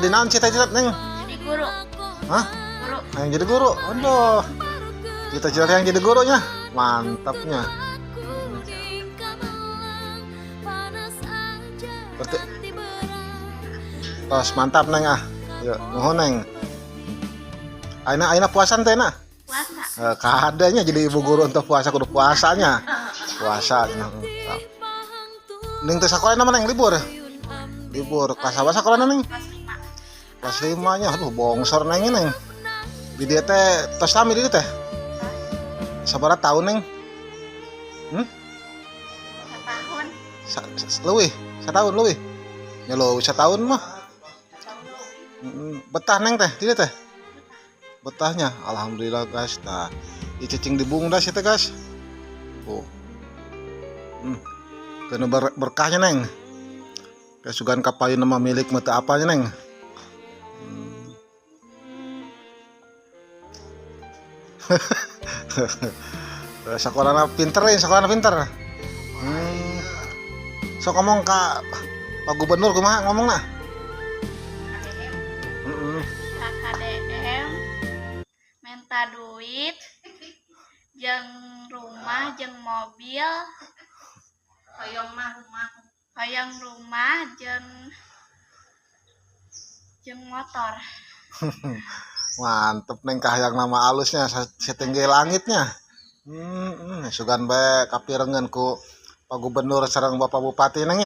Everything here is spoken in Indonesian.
di naon cita-cita neng? Jadi guru. Hah? Guru. Yang jadi guru? Aduh, cita-cita yang jadi gurunya, mantapnya. Berarti, tos mantap neng ah. Yuk, nuhun neng. Aina puasan teh na? Puasa. Kadanya jadi ibu guru untuk puasa kudu puasanya. Puasa. Neng teh sakola nama neng libur. Libur kelas apa sakola neng? Kelas 5. Kelas 5 nya. Aduh bongsor neng neng. Di dia teh tos sami di dia teh. Sabaraha tahun neng? Setahun. Leuwih, setahun leuwih. Ya lo setahun mah. Betah neng teh, di dia teh. Betahnya, alhamdulillah guys. Nah, cicing di bungdas itu guys. Oh, kena berkahnya neng. Kesugan kapain nama milik mata apanya neng. Sekolahnya pinter nih, sekolahnya pinter. So ngomong Pak Gubernur kumaha ngomong nah. KKDM minta duit jeung rumah jeung mobil hoyong rumah jeung motor. Mantep neng kahayang nama alusnya setinggi langitnya. Sugan bae kapirengan ku Pak Gubernur sareng Bapak Bupati neng.